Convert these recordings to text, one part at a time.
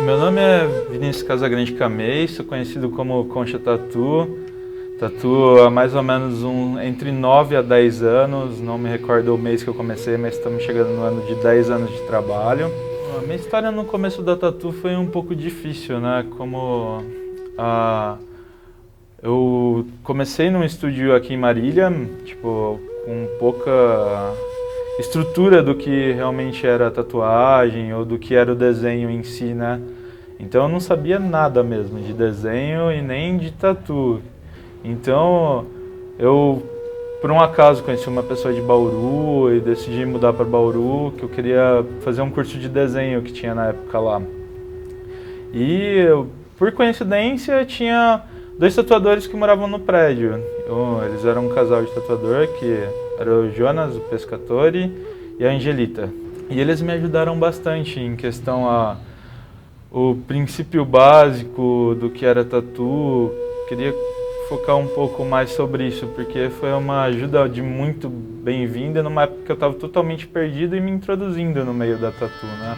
Meu nome é Vinícius Casagrande Camei, sou conhecido como Concha Tatu. Tatu há mais ou menos entre 9 a 10 anos, não me recordo o mês que eu comecei, mas estamos chegando no ano de 10 anos de trabalho. A minha história no começo da Tatu foi um pouco difícil, né? Eu comecei num estúdio aqui em Marília, com pouca estrutura do que realmente era a tatuagem ou do que era o desenho em si, né? Então eu não sabia nada mesmo de desenho e nem de tatu. Então eu, por um acaso, conheci uma pessoa de Bauru e decidi mudar para Bauru, que eu queria fazer um curso de desenho que tinha na época lá. E por coincidência tinha 2 tatuadores que moravam no prédio. Eles eram um casal de tatuador, que era o Jonas, o Pescatore, e a Angelita. E eles me ajudaram bastante em questão o princípio básico do que era tatu. Queria focar um pouco mais sobre isso, porque foi uma ajuda de muito bem-vinda numa época que eu estava totalmente perdido e me introduzindo no meio da tatu, né?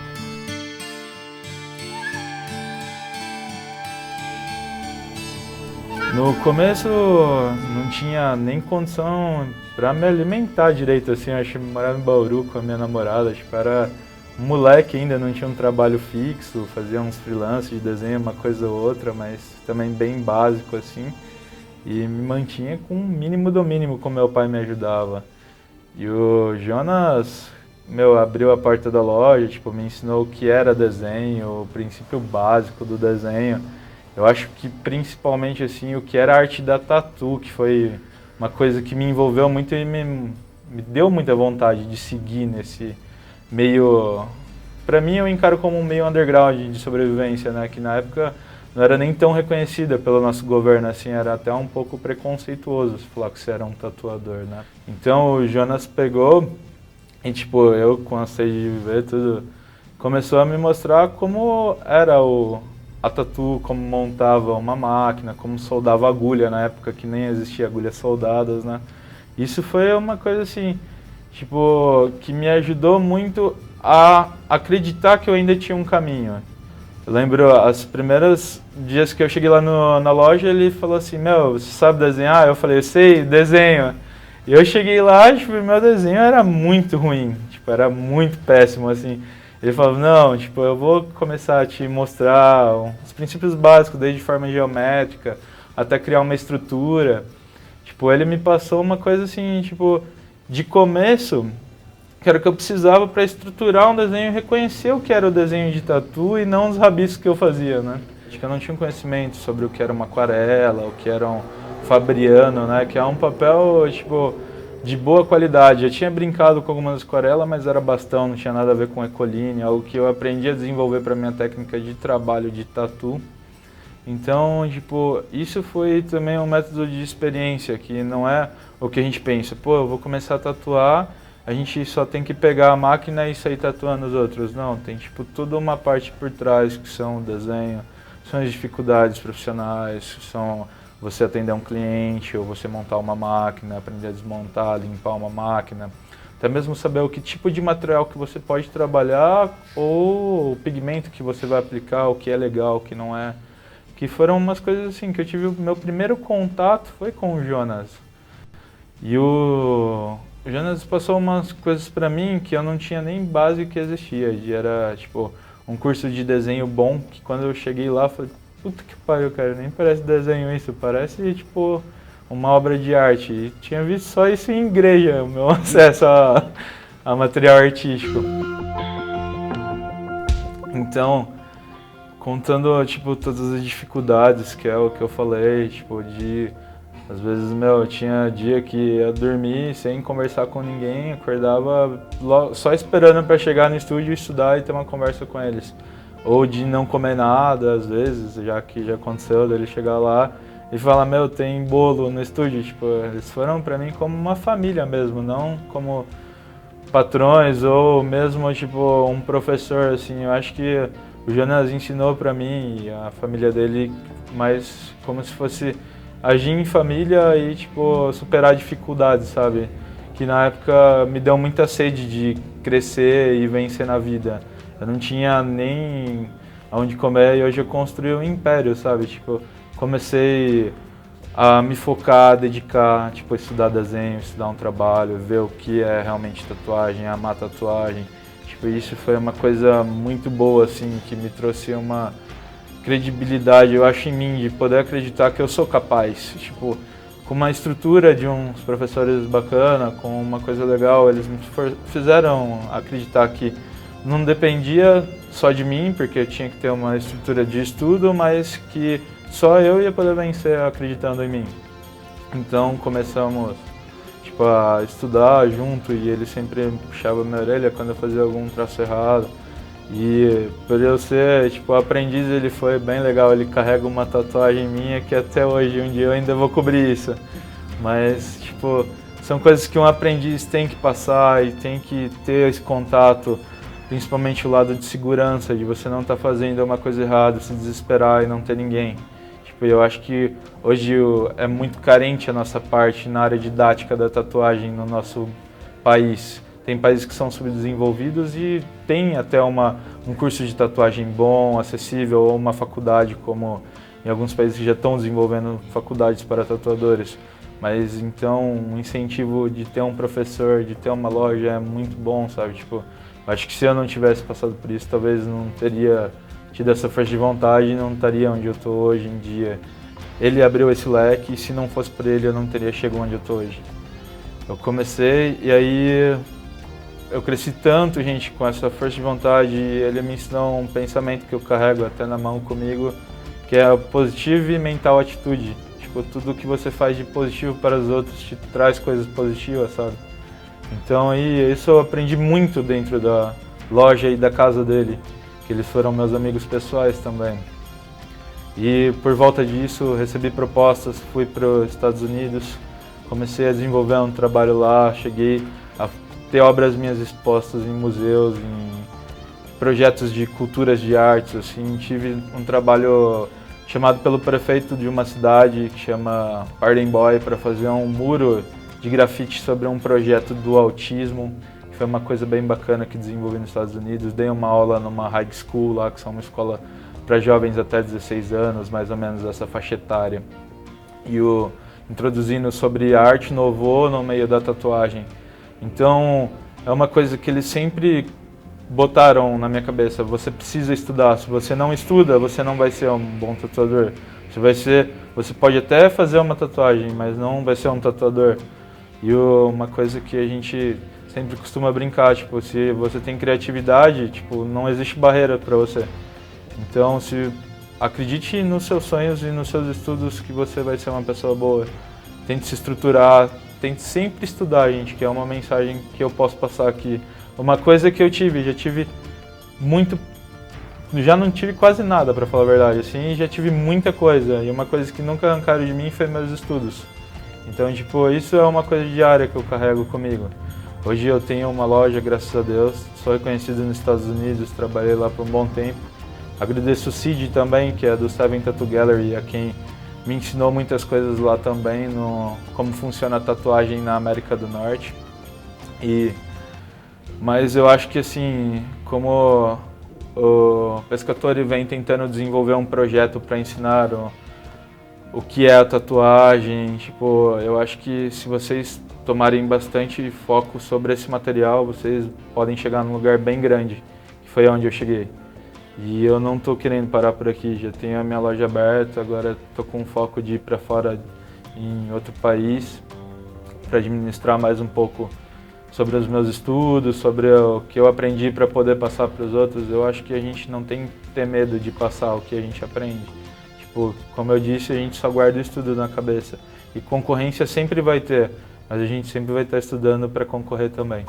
No começo não tinha nem condição para me alimentar direito, assim, eu morava em Bauru com a minha namorada, era um moleque ainda, não tinha um trabalho fixo, fazia uns freelances de desenho, uma coisa ou outra, mas também bem básico, assim, e me mantinha com o mínimo do mínimo, como meu pai me ajudava. E o Jonas, abriu a porta da loja, me ensinou o que era desenho, o princípio básico do desenho. Eu acho que principalmente assim o que era a arte da tatu, que foi uma coisa que me envolveu muito e me deu muita vontade de seguir nesse meio. Pra mim eu encaro como um meio underground de sobrevivência, né? Que na época não era nem tão reconhecida pelo nosso governo, assim, era até um pouco preconceituoso se falar que você era um tatuador, né? Então o Jonas pegou e eu com a sede de viver tudo, começou a me mostrar como era a tatu, como montava uma máquina, como soldava agulha, na época que nem existia agulhas soldadas, né? Isso foi uma coisa assim, que me ajudou muito a acreditar que eu ainda tinha um caminho. Eu lembro, as primeiras dias que eu cheguei lá na loja, ele falou assim, você sabe desenhar? Eu falei, eu sei, desenho. E eu cheguei lá, meu desenho era muito ruim, era muito péssimo, assim. Ele falou, não, eu vou começar a te mostrar os princípios básicos, desde forma geométrica até criar uma estrutura. Ele me passou uma coisa assim, de começo, que era o que eu precisava para estruturar um desenho e reconhecer o que era o desenho de tatu e não os rabiscos que eu fazia, né? Acho que eu não tinha conhecimento sobre o que era uma aquarela, o que era um fabriano, né? Que é um papel, de boa qualidade. Eu tinha brincado com algumas aquarelas, mas era bastão, não tinha nada a ver com ecoline, algo que eu aprendi a desenvolver para minha técnica de trabalho de tatu. Então, isso foi também um método de experiência, que não é o que a gente pensa, eu vou começar a tatuar, a gente só tem que pegar a máquina e sair tatuando os outros. Não, tem toda uma parte por trás, que são o desenho, são as dificuldades profissionais, são você atender um cliente, ou você montar uma máquina, aprender a desmontar, limpar uma máquina. Até mesmo saber o que tipo de material que você pode trabalhar, ou o pigmento que você vai aplicar, o que é legal, o que não é. Que foram umas coisas assim, que eu tive, o meu primeiro contato foi com o Jonas. E o Jonas passou umas coisas pra mim que eu não tinha nem base que existia. Era, um curso de desenho bom, que quando eu cheguei lá, eu falei, puta que pariu, cara, nem parece desenho isso, parece, uma obra de arte. E tinha visto só isso em igreja, o meu acesso a material artístico. Então, contando, todas as dificuldades, que é o que eu falei, às vezes, tinha dia que ia dormir sem conversar com ninguém, acordava só esperando para chegar no estúdio, estudar e ter uma conversa com eles. Ou de não comer nada, às vezes, já que já aconteceu, dele chegar lá e falar, tem bolo no estúdio. Eles foram para mim como uma família mesmo, não como patrões ou mesmo, um professor, assim. Eu acho que o Jonas ensinou para mim e a família dele mais como se fosse agir em família e, superar dificuldades, sabe? Que na época me deu muita sede de crescer e vencer na vida. Eu não tinha nem aonde comer, e hoje eu construí um império, sabe? Tipo, comecei a me focar, dedicar, tipo, estudar desenho, estudar um trabalho, ver o que é realmente tatuagem, amar tatuagem. Tipo, isso foi uma coisa muito boa, assim, que me trouxe uma credibilidade, eu acho, em mim, de poder acreditar que eu sou capaz. Tipo, com uma estrutura de uns professores bacana, com uma coisa legal, eles me fizeram acreditar que não dependia só de mim, porque eu tinha que ter uma estrutura de estudo, mas que só eu ia poder vencer acreditando em mim. Então começamos, tipo, a estudar junto, e ele sempre puxava minha orelha quando eu fazia algum traço errado. E por eu ser, tipo, aprendiz, ele foi bem legal. Ele carrega uma tatuagem minha que até hoje, um dia eu ainda vou cobrir isso. Mas, tipo, são coisas que um aprendiz tem que passar e tem que ter esse contato, principalmente o lado de segurança, de você não estar fazendo uma coisa errada, se desesperar e não ter ninguém. Tipo, eu acho que hoje é muito carente a nossa parte na área didática da tatuagem no nosso país. Tem países que são subdesenvolvidos e tem até um curso de tatuagem bom, acessível, ou uma faculdade, como em alguns países que já estão desenvolvendo faculdades para tatuadores. Mas então um incentivo de ter um professor, de ter uma loja é muito bom, sabe? Tipo, acho que se eu não tivesse passado por isso, talvez não teria tido essa força de vontade e não estaria onde eu estou hoje em dia. Ele abriu esse leque e se não fosse por ele eu não teria chegado onde eu estou hoje. Eu comecei e aí eu cresci tanto, gente, com essa força de vontade, e ele me ensinou um pensamento que eu carrego até na mão comigo, que é a positive mental atitude. Tipo, tudo que você faz de positivo para os outros te traz coisas positivas, sabe? Então, aí, isso eu aprendi muito dentro da loja e da casa dele, que eles foram meus amigos pessoais também. E por volta disso, recebi propostas, fui para os Estados Unidos, comecei a desenvolver um trabalho lá, cheguei a ter obras minhas expostas em museus, em projetos de culturas de artes, assim. Tive um trabalho chamado pelo prefeito de uma cidade que chama Parden Boy para fazer um muro de grafite sobre um projeto do autismo, que foi uma coisa bem bacana que desenvolvi nos Estados Unidos. Dei uma aula numa high school lá, que é uma escola para jovens até 16 anos, mais ou menos essa faixa etária. E introduzindo sobre a arte novo no meio da tatuagem. Então, é uma coisa que eles sempre botaram na minha cabeça: você precisa estudar. Se você não estuda, você não vai ser um bom tatuador. Você pode até fazer uma tatuagem, mas não vai ser um tatuador. E uma coisa que a gente sempre costuma brincar, tipo, se você tem criatividade, tipo, não existe barreira para você. Então, acredite nos seus sonhos e nos seus estudos que você vai ser uma pessoa boa. Tente se estruturar, tente sempre estudar, gente, que é uma mensagem que eu posso passar aqui. Uma coisa que já tive muito, já não tive quase nada, para falar a verdade, assim, já tive muita coisa, e uma coisa que nunca arrancaram de mim foi meus estudos. Então, tipo, isso é uma coisa diária que eu carrego comigo. Hoje eu tenho uma loja, graças a Deus, sou reconhecido nos Estados Unidos, trabalhei lá por um bom tempo. Agradeço o Cid também, que é do Seven Tattoo Gallery, a quem me ensinou muitas coisas lá também, como funciona a tatuagem na América do Norte. Mas eu acho que, assim, como o Pescatore vem tentando desenvolver um projeto para ensinar o que é a tatuagem, tipo, eu acho que se vocês tomarem bastante foco sobre esse material, vocês podem chegar num lugar bem grande, que foi onde eu cheguei. E eu não estou querendo parar por aqui, já tenho a minha loja aberta, agora estou com foco de ir para fora em outro país, para administrar mais um pouco sobre os meus estudos, sobre o que eu aprendi para poder passar para os outros. Eu acho que a gente não tem que ter medo de passar o que a gente aprende. Tipo, como eu disse, a gente só guarda isso tudo na cabeça. E concorrência sempre vai ter, mas a gente sempre vai estar estudando para concorrer também.